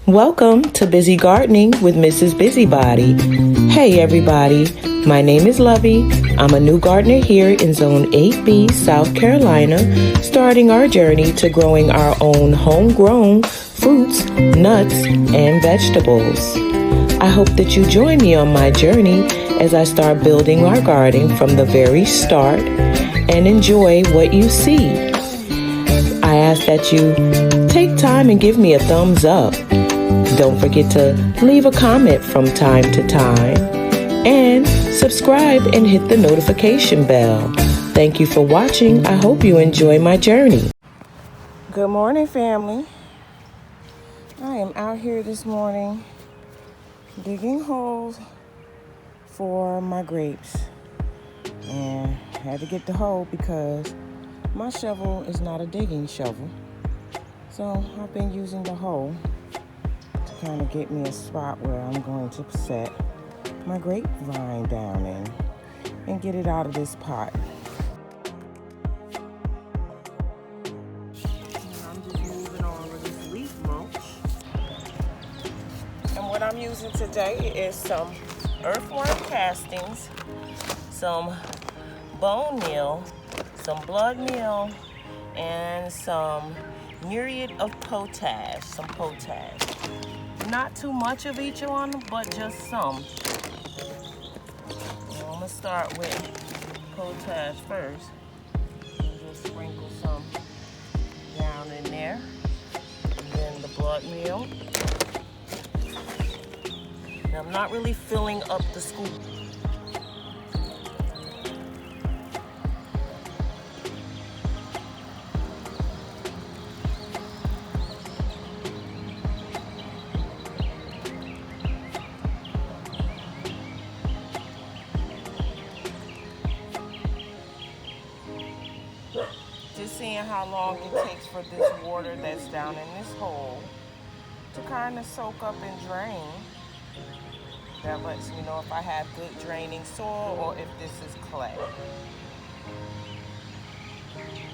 Welcome to Busy Gardening with Mrs. Busybody. Hey everybody, my name is Lovey. I'm a new gardener here in Zone 8B, South Carolina, starting our journey to growing our own homegrown fruits, nuts, and vegetables. I hope that you join me on my journey as I start building our garden from the very start and enjoy what you see. I ask that you take time and give me a thumbs up. Don't forget to leave a comment from time to time and subscribe and hit the notification bell. Thank you for watching. I hope you enjoy my journey. Good morning, family. I am out here this morning digging holes for my grapes. And I had to get the hoe because my shovel is not a digging shovel. So I've been using the hoe to kind of get me a spot where I'm going to set my grapevine down in and get it out of this pot. And I'm just moving on with this leaf mulch. And what I'm using today is some earthworm castings, some bone meal, some blood meal, and some muriate of potash, some potash. Not too much of each one, but just some. So I'm gonna start with potash first. And just sprinkle some down in there. And then the blood meal. Now I'm not really filling up the scoop. Just seeing how long it takes for this water that's down in this hole to kind of soak up and drain. That lets me know if I have good draining soil or if this is clay.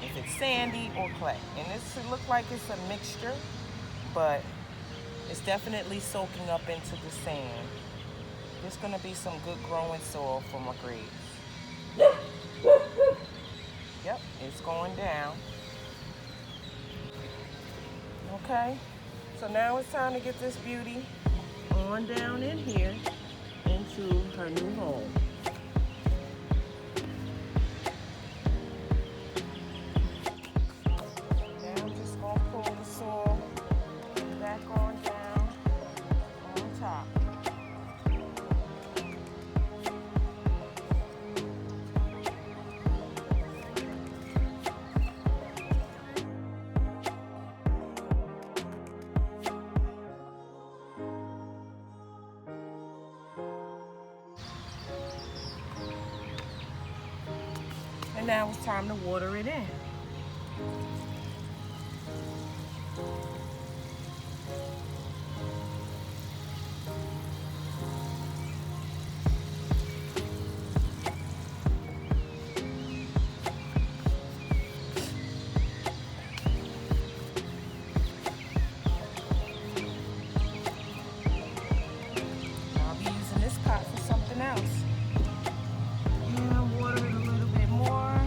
If it's sandy or clay. And this looks like it's a mixture, but it's definitely soaking up into the sand. There's gonna be some good growing soil for my grapes. Yep, it's going down. Okay, so now it's time to get this beauty on down in here into her new home. Now I'm just gonna pull the soil back on down on top. And now it's time to water it in. I'll be using this pot for something else. And water it a little bit more.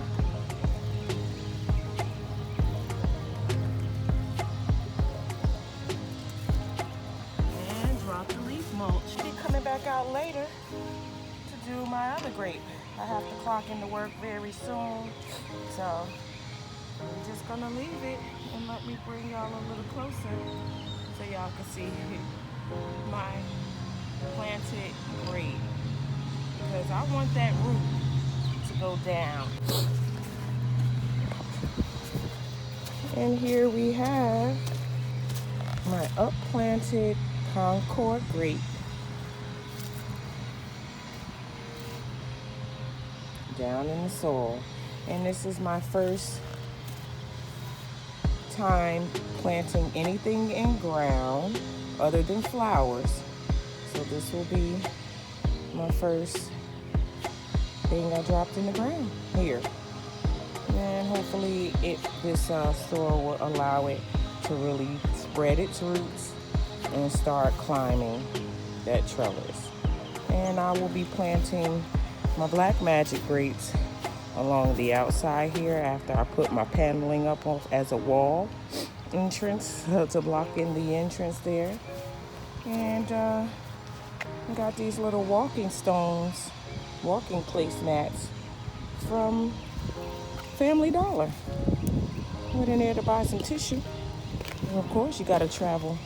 And drop the leaf mulch. I'll be coming back out later to do my other grape. I have to clock into work very soon. So I'm just gonna leave it and let me bring y'all a little closer so y'all can see my planted grape. Because I want that root to go down. And here we have my upplanted Concord grape. Down in the soil. And this is my first time planting anything in ground other than flowers. So this will be my first thing I dropped in the ground here. And hopefully this soil will allow it to really spread its roots and start climbing that trellis. And I will be planting my black magic grapes along the outside here after I put my paneling up as a wall entrance to block in the entrance there. And I got these little walking stones, walking placemats from Family Dollar. Went in there to buy some tissue. And of course, you got to travel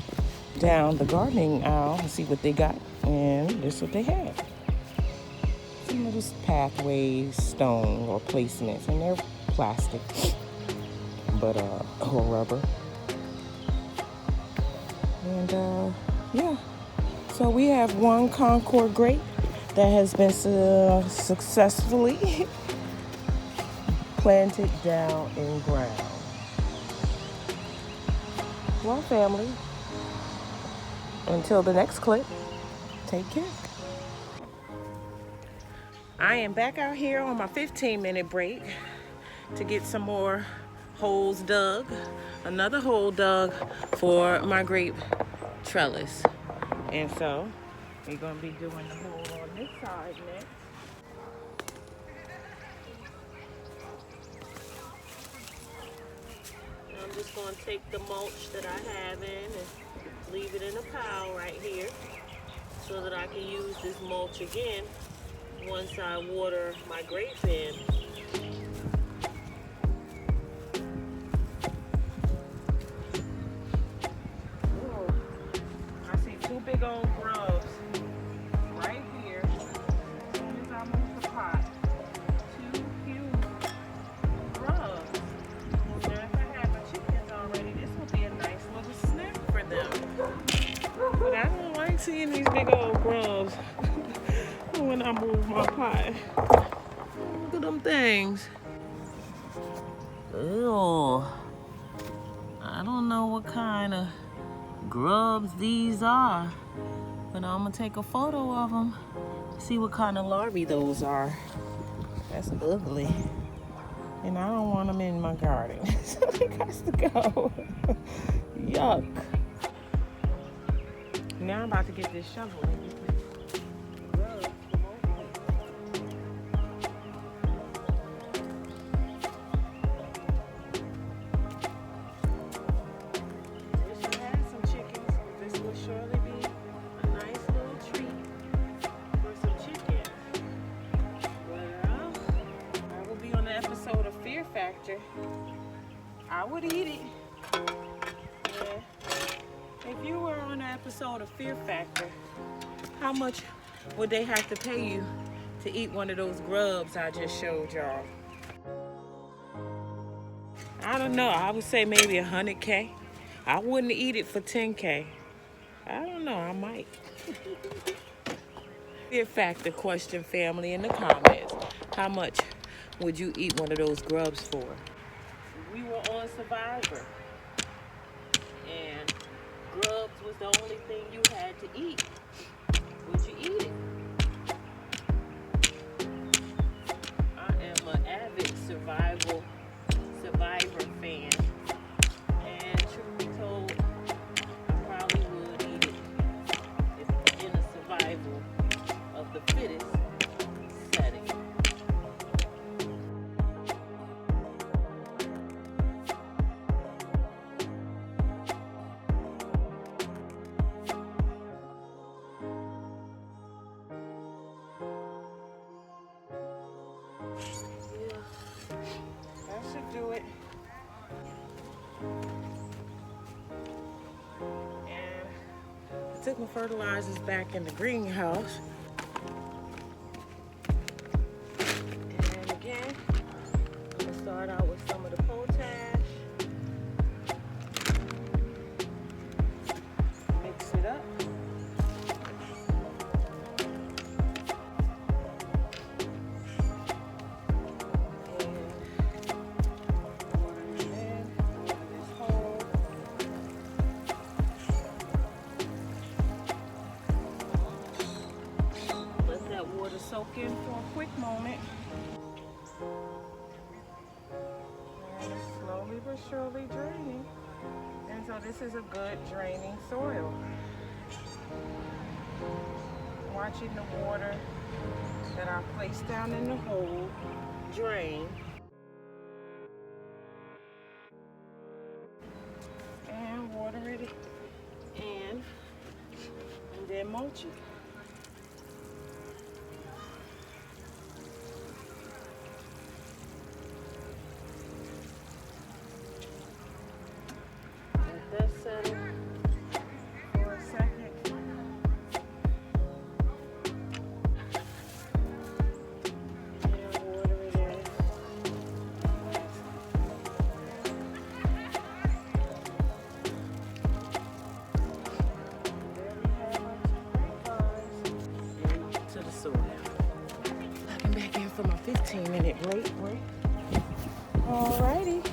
down the gardening aisle and see what they got. And this is what they had. Some little pathways, stone or placements, and they're plastic, but or rubber. And yeah, so we have one Concord grape that has been successfully planted down in ground. Well, family, until the next clip, take care. I am back out here on my 15-minute break to get some more holes dug. Another hole dug for my grape trellis. And so we're going to be doing the hole on this side next. I'm just going to take the mulch that I have in and leave it in a pile right here so that I can use this mulch again once I water my grape in. Whoa. I see two big old grubs right here. As soon as I move the pot, two huge grubs. Now if I have my chickens already, this will be a nice little snack for them. But I don't like seeing these big old grubs when I move my pot. Look at them things. Ew. I don't know what kind of grubs these are, but I'm gonna take a photo of them, see what kind of larvae those are. That's ugly. And I don't want them in my garden. So they got to go. Yuck. Now I'm about to get this shovel and get this grubs from over here. Wish I had some chickens. This will surely be a nice little treat for some chickens. Well, I will be on the episode of Fear Factor. I would eat it. Yeah. If you were on an episode of Fear Factor, how much would they have to pay you to eat one of those grubs I just showed y'all? I don't know. I would say maybe $100K. I wouldn't eat it for $10K. I don't know. I might. Fear Factor question, family, in the comments. How much would you eat one of those grubs for? We were on Survivor, and grubs was the only thing you had to eat. Would you eat it? I am an avid Survivor fan, and truly told, I probably would eat it if in a survival of the fittest setting. Do it. And I took my fertilizers back in the greenhouse. And again, I'm going to start out with some of the potash. Mix it up. Water soak in for a quick moment. And it's slowly but surely draining. And so this is a good draining soil. watching the water that I placed down in the hole drain. And water it in, and then mulch it. Let that settle for a second. And water it in. To the soil. Looking back in for my 15-minute break. Alrighty.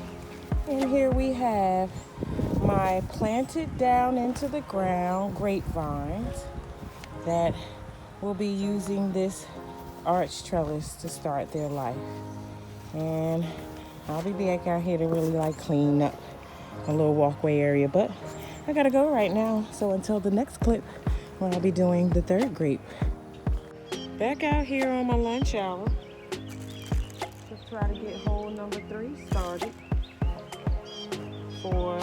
And here we have my planted down into the ground grapevines that will be using this arch trellis to start their life. And I'll be back out here to really clean up a little walkway area, but I gotta go right now. So until the next clip, where I'll be doing the third grape. Back out here on my lunch hour to try to get hole number 3 started for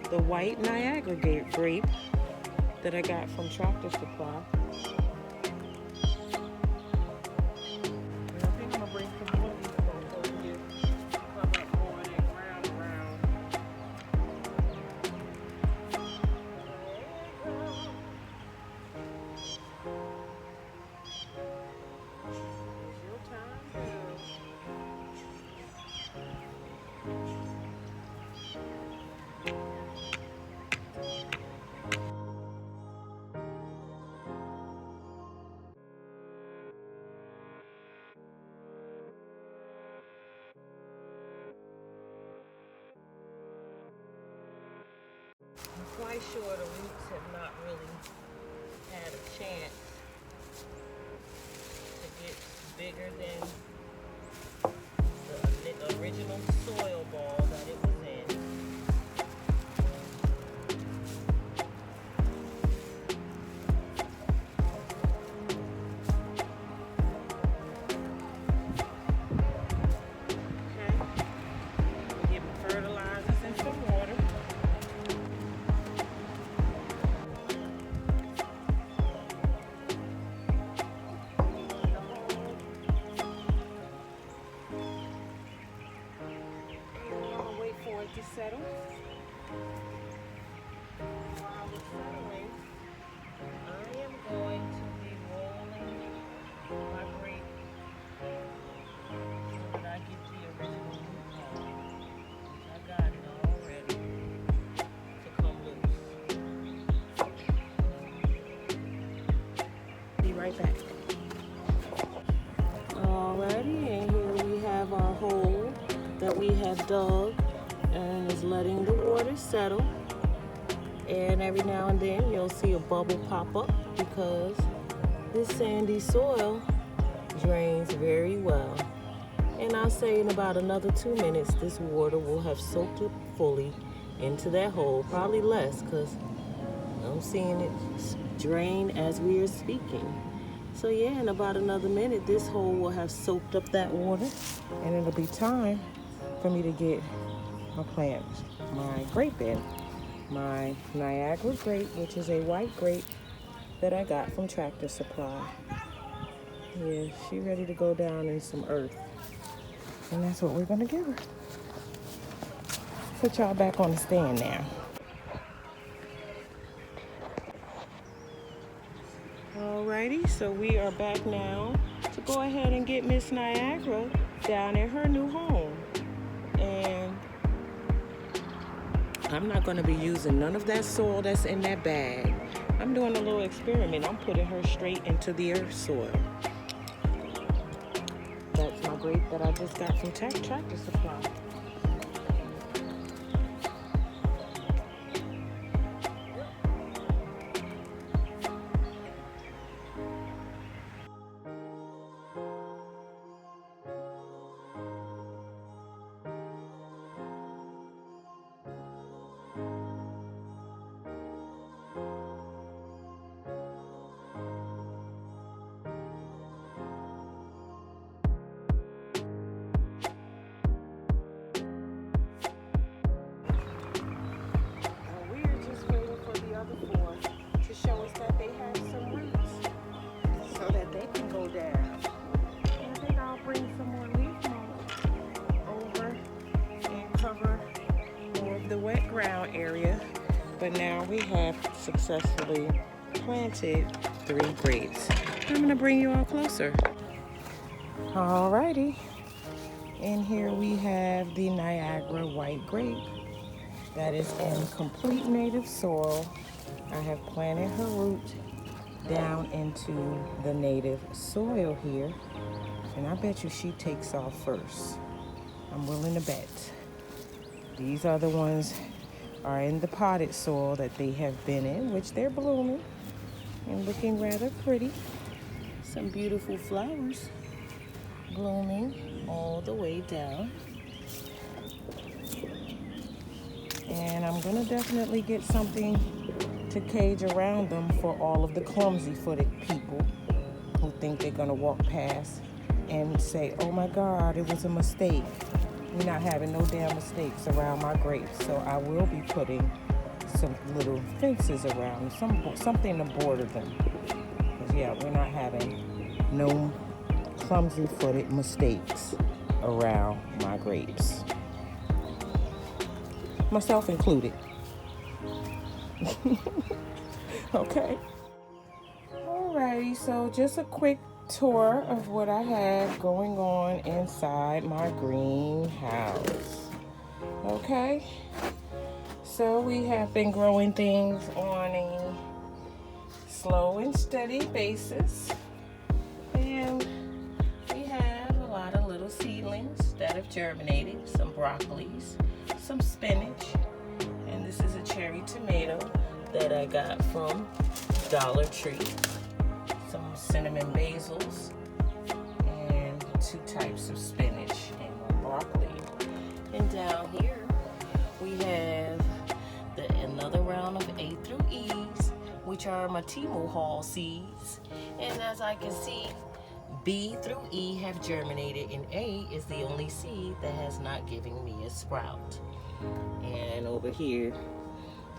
the white Niagara grape that I got from Tractor Supply. And I think I'm gonna bring some more of these folks over here, cover up more of that ground around. It's your time, girl. I'm quite sure the roots have not really had a chance to get bigger than the original soil ball that it was in. Okay, get my fertilizers and some water. For it to settle. While it's settling, I am going to be rolling my grape so that I get the original root ball, which I got it already, to come loose. Be right back. Alrighty, and here we have our hole that we have dug and is letting the water settle, and every now and then you'll see a bubble pop up because this sandy soil drains very well. And I'll say in about another 2 minutes this water will have soaked up fully into that hole, probably less because I'm seeing it drain as we are speaking. So yeah, in about another minute this hole will have soaked up that water, and it'll be time for me to get my plant, my grape in. My Niagara grape, which is a white grape that I got from Tractor Supply. Yeah, she ready to go down in some earth. And that's what we're gonna give her. Put y'all back on the stand now. Alrighty, so we are back now to go ahead and get Miss Niagara down in her new home. And I'm not going to be using none of that soil that's in that bag. I'm doing a little experiment. I'm putting her straight into the earth soil. That's my grape that I just got from Tractor Supply. and now we have successfully planted 3 grapes. I'm going to bring you all closer. Alrighty. And here we have the Niagara white grape that is in complete native soil. I have planted her root down into the native soil here, and I bet you she takes off first. I'm willing to bet. These are the ones are in the potted soil that they have been in, which they're blooming and looking rather pretty. Some beautiful flowers blooming all the way down. And I'm gonna definitely get something to cage around them for all of the clumsy-footed people who think they're gonna walk past and say, oh my God, it was a mistake. We're not having no damn mistakes around my grapes. So I will be putting some little fences around, something to border them. Because yeah, we're not having no clumsy-footed mistakes around my grapes. Myself included. Okay. Alrighty, so just a quick tour of what I have going on inside my greenhouse. Okay, so we have been growing things on a slow and steady basis, and we have a lot of little seedlings that have germinated, some broccolis, some spinach, and this is a cherry tomato that I got from Dollar Tree, some cinnamon basils, and 2 types of spinach and 1 broccoli. And down here we have another round of A through E's, which are my Timo Hall seeds. And as I can see, B through E have germinated, and A is the only seed that has not given me a sprout. And over here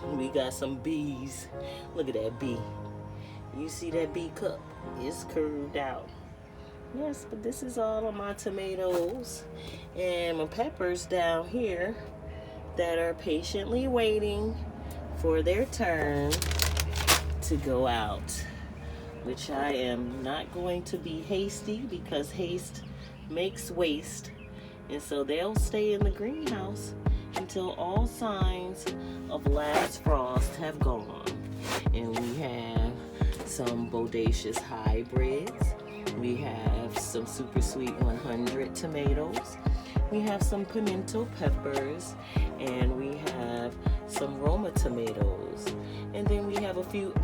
we got some B's. Look at that B. You see that B cup? It's curved out. Yes, but this is all of my tomatoes and my peppers down here that are patiently waiting for their turn to go out, which I am not going to be hasty, because haste makes waste. And so they'll stay in the greenhouse until all signs of last frost have gone. And we have some bodacious hybrids. We have some super sweet 100 tomatoes. We have some pimento peppers, and we have some Roma tomatoes. And then we have a few,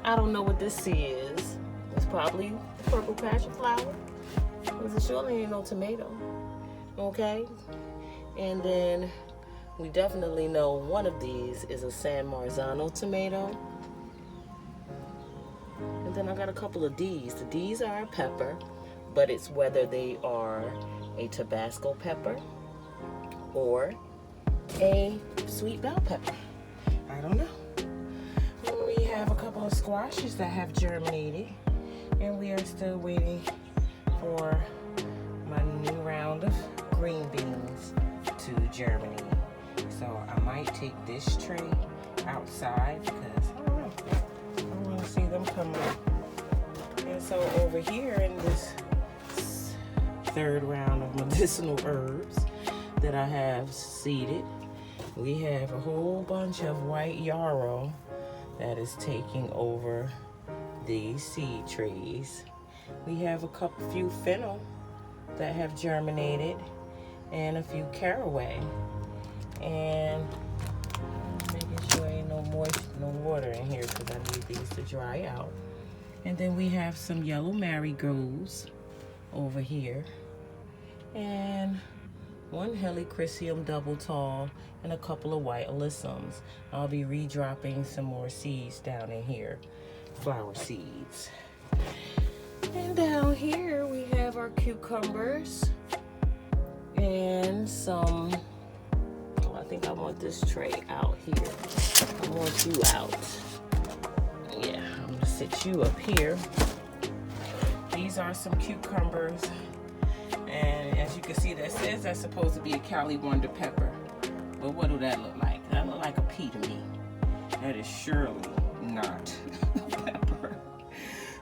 I don't know what this is. It's probably the purple passion flower, because it surely ain't no tomato. Okay? And then we definitely know one of these is a San Marzano tomato. And then I got a couple of D's. The D's are a pepper, but it's whether they are a Tabasco pepper or a sweet bell pepper. I don't know. We have a couple of squashes that have germinated, and we are still waiting for my new round of green beans to germinate. So I might take this tray outside because I don't know, I want to see them come up. And so over here in this 3rd round of medicinal herbs that I have seeded, we have a whole bunch of white yarrow that is taking over these seed trays. We have a few fennel that have germinated, and a few caraway, and making sure ain't no water in here, because I need these to dry out. And then we have some yellow marigolds over here, and 1 helichrysum double tall, and a couple of white alyssums. I'll be redropping some more seeds down in here, flower seeds. And down here we have our cucumbers and some, oh, I think I want this tray out here. I want you out. Yeah, I'm gonna sit you up here. These are some cucumbers, and as you can see, that says that's supposed to be a Cali Wonder pepper. But what do that look like? That look like a pea to me. That is surely not a pepper.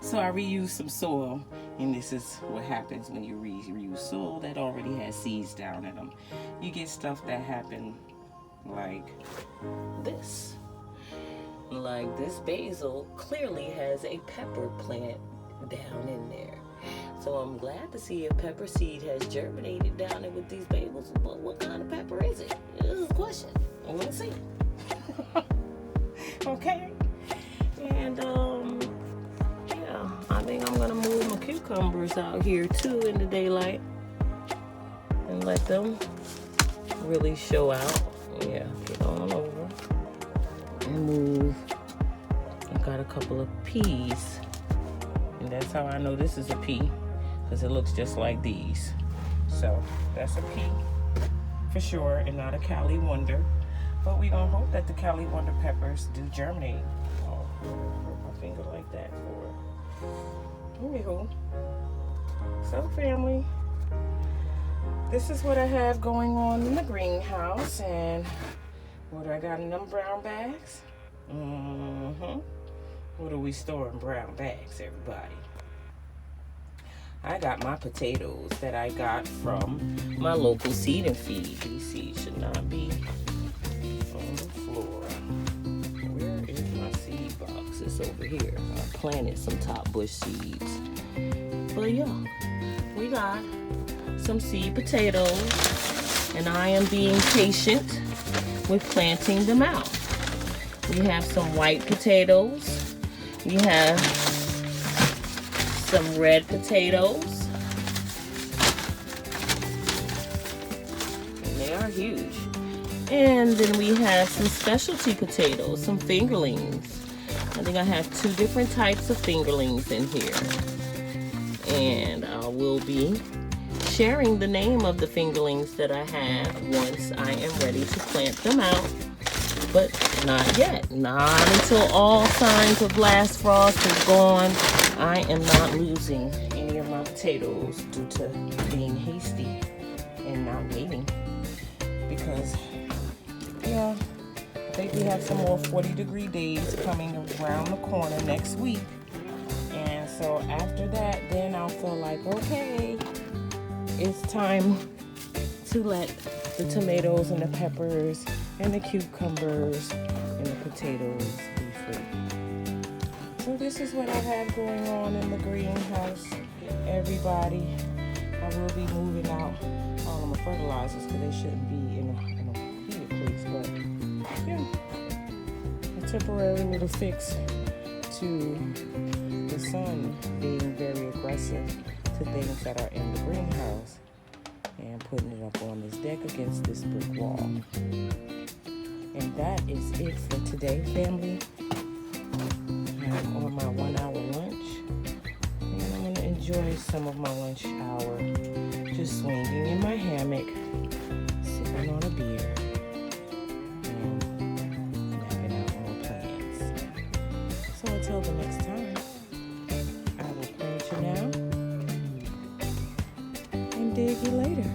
So I reused some soil, and this is what happens when you reuse soil that already has seeds down in them. You get stuff that happen like this. Like this basil clearly has a pepper plant down in there. So I'm glad to see a pepper seed has germinated down there with these basils. But what kind of pepper is it? This is a question. I want to see. Okay. And yeah, I think I'm gonna move my cucumbers out here too in the daylight and let them really show out. Yeah, get on over and move. I got a couple of peas, and that's how I know this is a pea, because it looks just like these. So that's a pea for sure, and not a Cali Wonder. But we gonna hope that the Cali Wonder peppers do germinate. Oh, put my finger like that for. Anywho, so family, this is what I have going on in the greenhouse, and what I got in them brown bags. What do we store in brown bags, everybody? I got my potatoes that I got from my local seed and feed. These seeds should not be on the floor. Where is my seed box? It's over here. I planted some top bush seeds. But yeah, we got some seed potatoes, and I am being patient with planting them out. We have some white potatoes. We have some red potatoes. And they are huge. And then we have some specialty potatoes, some fingerlings. I think I have 2 different types of fingerlings in here. And I will be sharing the name of the fingerlings that I have once I am ready to plant them out. But not yet. Not until all signs of last frost is gone. I am not losing any of my potatoes due to being hasty and not waiting. Because, yeah, I think we have some more 40-degree days coming around the corner next week. And so after that, then I'll feel like, okay, it's time to let the tomatoes and the peppers and the cucumbers and the potatoes be free. So this is what I have going on in the greenhouse, everybody. I will be moving out all of my fertilizers because they shouldn't be in a heated place. But yeah, a temporary little fix to the sun being very aggressive to things that are in the greenhouse, and putting it up on this deck against this brick wall. And that is it for today, family. I'm on my 1-hour lunch, and I'm going to enjoy some of my lunch hour just swinging in my hammock, sipping on a beer, and mapping out more plans. So until the next time, I will plant you now and dig you later.